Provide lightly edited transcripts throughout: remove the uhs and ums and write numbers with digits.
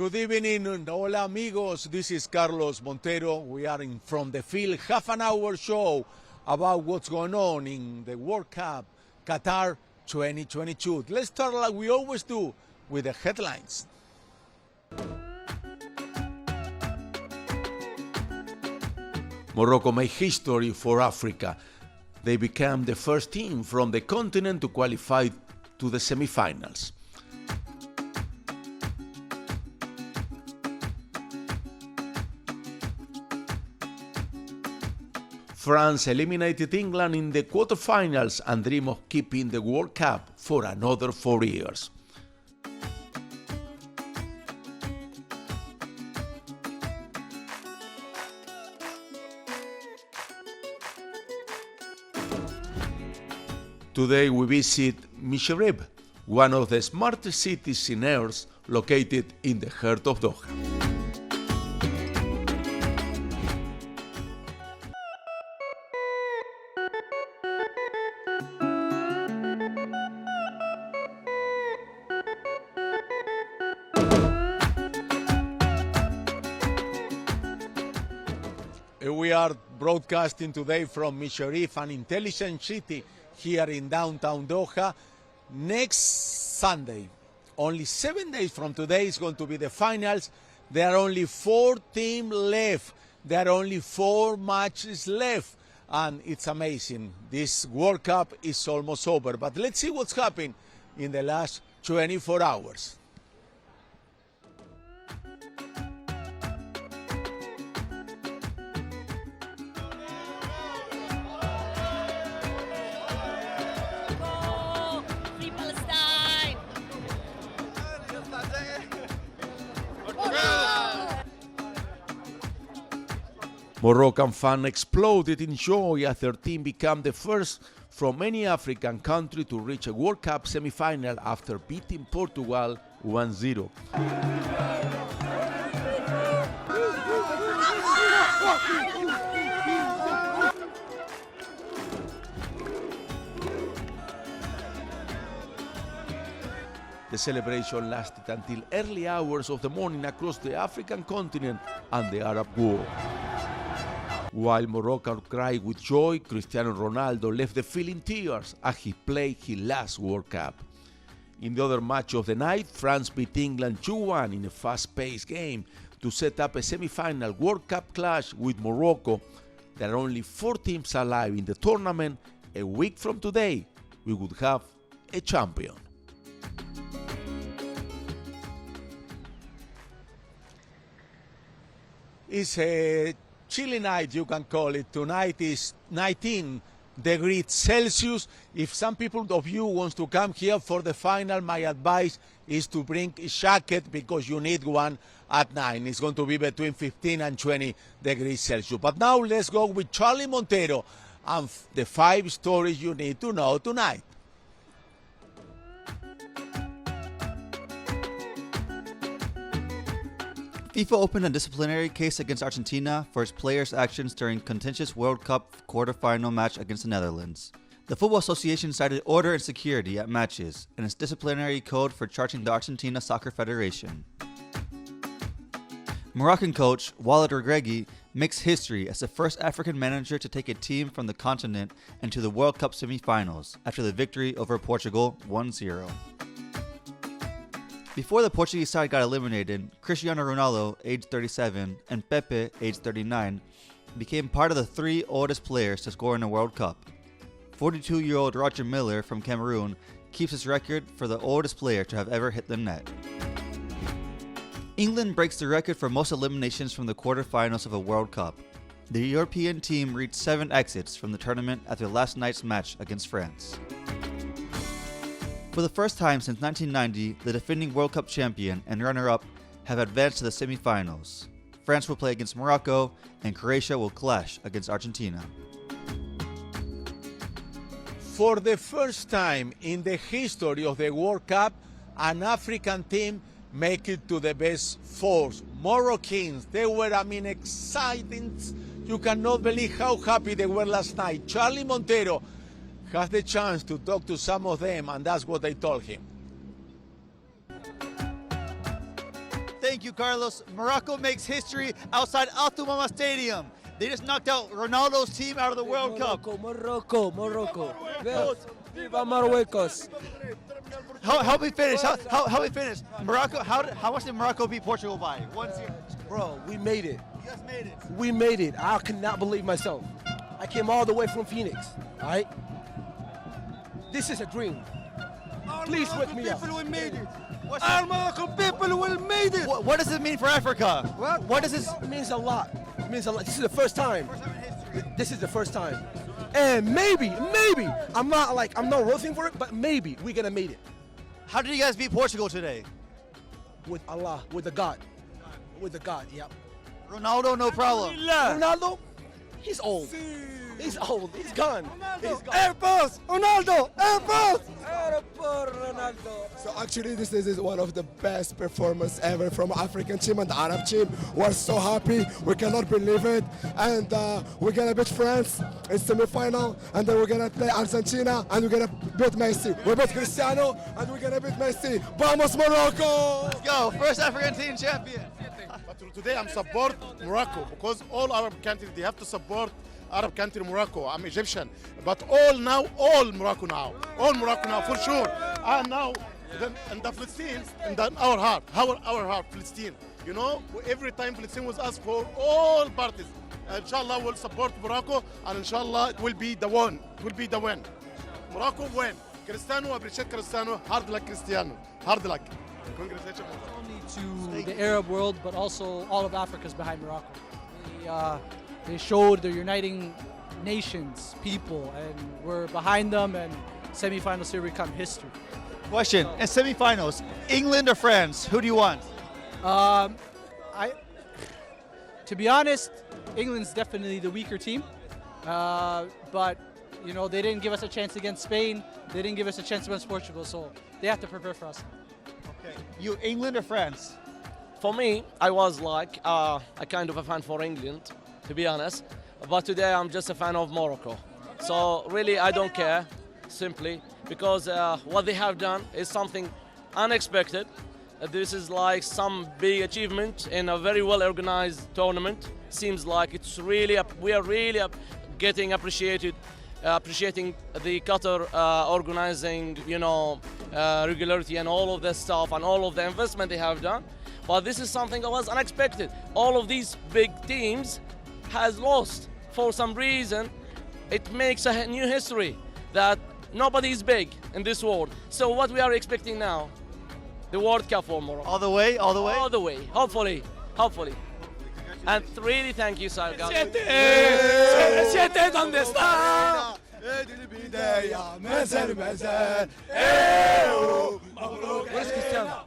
Good evening, hola amigos. This is Carlos Montero. We are in From the Field, half an hour show about what's going on in the World Cup Qatar 2022. Let's start like we always do with the headlines. Morocco made history for Africa. They became the first team from the continent to qualify to the semifinals. France eliminated England in the quarterfinals and dream of keeping the World Cup for another 4 years. Today we visit Mishreb, one of the smartest cities in Earth, located in the heart of Doha. We are broadcasting today from Mishreb, an intelligent city here in downtown Doha. Next Sunday, only 7 days from today, is going to be the finals. There are only 4 teams left. There are only 4 matches left. And it's amazing. This World Cup is almost over. But let's see what's happened in the last 24 hours. Moroccan fans exploded in joy as their team became the first from any African country to reach a World Cup semi-final after beating Portugal 1-0. The celebration lasted until early hours of the morning across the African continent and the Arab world. While Morocco cried with joy, Cristiano Ronaldo left the field in tears as he played his last World Cup. In the other match of the night, France beat England 2-1 in a fast-paced game to set up a semi-final World Cup clash with Morocco. There are only 4 teams alive in the tournament. A week from today, we would have a champion. It's a chilly night, you can call it. Tonight is 19 degrees Celsius. If some people of you want to come here for the final, my advice is to bring a jacket because you need one at 9. It's going to be between 15 and 20 degrees Celsius. But now let's go with Charlie Montero and the 5 stories you need to know tonight. FIFA opened a disciplinary case against Argentina for its players' actions during contentious World Cup quarterfinal match against the Netherlands. The Football Association cited order and security at matches and its disciplinary code for charging the Argentina Soccer Federation. Moroccan coach Walid Regragui makes history as the first African manager to take a team from the continent into the World Cup semi-finals after the victory over Portugal 1-0. Before the Portuguese side got eliminated, Cristiano Ronaldo, age 37, and Pepe, age 39, became part of the 3 oldest players to score in a World Cup. 42-year-old Roger Miller from Cameroon keeps his record for the oldest player to have ever hit the net. England breaks the record for most eliminations from the quarterfinals of a World Cup. The European team reached 7 exits from the tournament after last night's match against France. For the first time since 1990, the defending World Cup champion and runner-up have advanced to the semi-finals. France will play against Morocco, and Croatia will clash against Argentina. For the first time in the history of the World Cup, an African team make it to the best 4. Moroccans, they were, exciting. You cannot believe how happy they were last night. Charlie Montero has the chance to talk to some of them, and that's what they told him. Thank you, Carlos. Morocco makes history outside Al Thumama Stadium. They just knocked out Ronaldo's team out of the World Cup. Morocco. Viva Marruecos. Help me finish. Help me finish. Morocco. How much did Morocco beat Portugal by? 1-0. Bro, we made it. You guys made it. We made it. I cannot believe myself. I came all the way from Phoenix. All right? This is a dream. Please wake me up. We made it. All Moroccan people will made it. What does it mean for Africa? What does this? It means a lot. It means a lot. This is the first time. First time in history. This is the first time. And maybe, I'm not rooting for it, but maybe we're gonna make it. How did you guys beat Portugal today? With Allah, with the God. With the God, yep. Ronaldo, no problem. Ronaldo, he's old. He's old. He's gone. He's gone. Airpods! Ronaldo! Airpods! Ronaldo. So actually this is one of the best performance ever from African team and Arab team. We're so happy, we cannot believe it. And we're gonna beat France in semi-final, and then we're gonna play Argentina, and we're gonna beat Messi. We beat Cristiano, and we're gonna beat Messi. Vamos Morocco! Let's go. First African team champion. But today I'm support Morocco because all Arab countries they have to support Arab country Morocco. I'm Egyptian, but all Morocco now for sure. And now and the Palestine and then our heart Palestine. You know, every time Palestine was asked for all parties. Inshallah we'll support Morocco, and inshallah it will be the one. Morocco win. Cristiano, appreciate Cristiano. Hard luck Cristiano. Hard luck. Congratulations. Only to the Arab world, but also all of Africa's behind Morocco. They showed they're uniting nations, people, and we're behind them, and semifinals here become history. Question: in semifinals, England or France? Who do you want? To be honest, England's definitely the weaker team, but you know they didn't give us a chance against Spain. They didn't give us a chance against Portugal, so they have to prepare for us. Okay, you England or France? For me, I was like a kind of a fan for England, to be honest. But today I'm just a fan of Morocco. So really I don't care, simply because what they have done is something unexpected. This is like some big achievement in a very well organized tournament. Seems like it's really, we are really getting appreciating the Qatar organizing, you know, regularity and all of this stuff and all of the investment they have done. But this is something that was unexpected. All of these big teams has lost for some reason. It makes a new history that nobody is big in this world. So what we are expecting now, the World Cup for Morocco. All the way. All the way. Hopefully. And really thank you, sir. Siete, ¿dónde está? Where's Cristiano?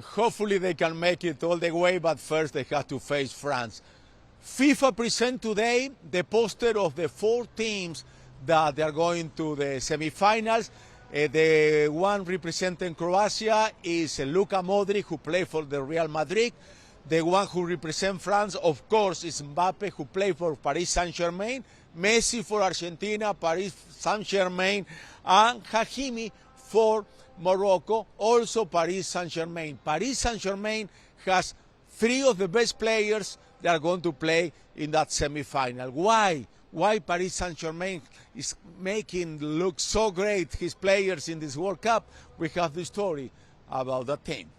Hopefully they can make it all the way, but first they have to face France. FIFA present today the poster of the 4 teams that they are going to the semifinals. The one representing Croatia is Luka Modric, who plays for the Real Madrid. The one who represents France, of course, is Mbappe, who plays for Paris Saint-Germain. Messi for Argentina, Paris Saint-Germain, and Hakimi for Morocco, also Paris Saint-Germain. Paris Saint-Germain has 3 of the best players that are going to play in that semi-final. Why? Why Paris Saint-Germain is making look so great his players in this World Cup? We have the story about that team.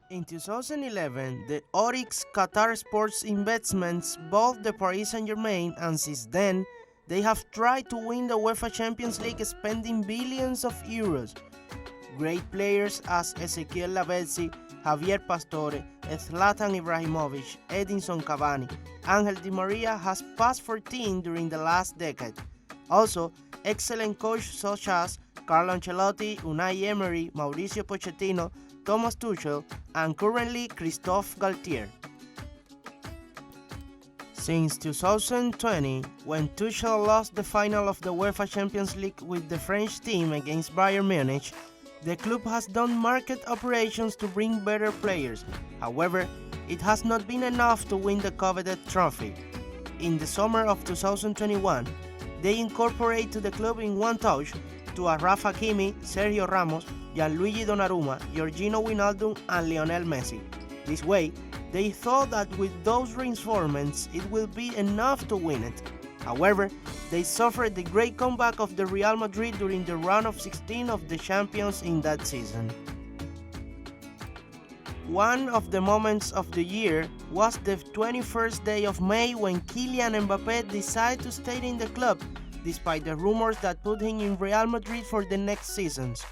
In 2011, the Oryx Qatar Sports Investments bought the Paris Saint-Germain, and since then, they have tried to win the UEFA Champions League spending billions of euros. Great players as Ezequiel Lavezzi, Javier Pastore, Zlatan Ibrahimovic, Edinson Cavani, Angel Di Maria has passed 14 during the last decade. Also, excellent coaches such as Carlo Ancelotti, Unai Emery, Mauricio Pochettino, Thomas Tuchel, and currently Christophe Galtier. Since 2020, when Tuchel lost the final of the UEFA Champions League with the French team against Bayern Munich, the club has done market operations to bring better players. However, it has not been enough to win the coveted trophy. In the summer of 2021, they incorporated to the club in one touch to Achraf Hakimi, Sergio Ramos, Gianluigi Donnarumma, Georgino Wijnaldum, and Lionel Messi. This way, they thought that with those reinforcements it will be enough to win it. However, they suffered the great comeback of the Real Madrid during the round of 16 of the Champions in that season. One of the moments of the year was the 21st day of May when Kylian Mbappé decided to stay in the club despite the rumors that put him in Real Madrid for the next seasons.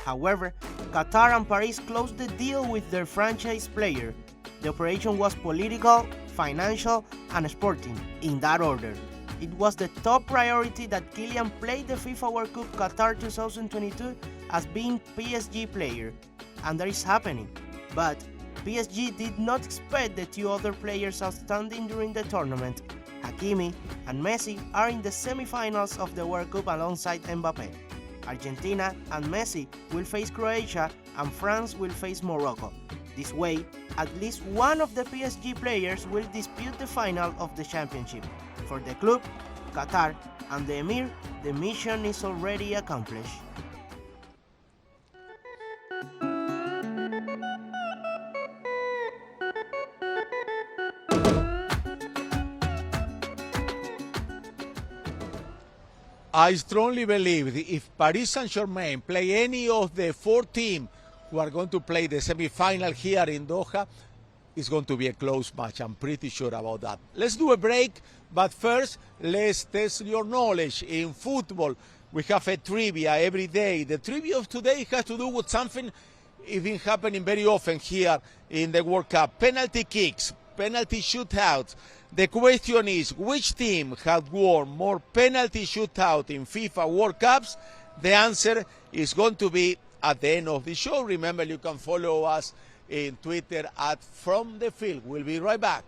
However, Qatar and Paris closed the deal with their franchise player. The operation was political, financial, and sporting, in that order. It was the top priority that Kylian played the FIFA World Cup Qatar 2022 as being PSG player, and that is happening. But PSG did not expect the two other players outstanding during the tournament. Hakimi and Messi are in the semi-finals of the World Cup alongside Mbappé. Argentina and Messi will face Croatia and France will face Morocco. This way, at least one of the PSG players will dispute the final of the championship. For the club, Qatar, and the Emir, the mission is already accomplished. I strongly believe that if Paris Saint-Germain play any of the 4 teams who are going to play the semi-final here in Doha, it's going to be a close match. I'm pretty sure about that. Let's do a break, but first, let's test your knowledge in football. We have a trivia every day. The trivia of today has to do with something it's been happening very often here in the World Cup. Penalty kicks, penalty shootouts. The question is, which team had won more penalty shootout in FIFA World Cups? The answer is going to be at the end of the show. Remember, you can follow us in Twitter at From the Field. We'll be right back.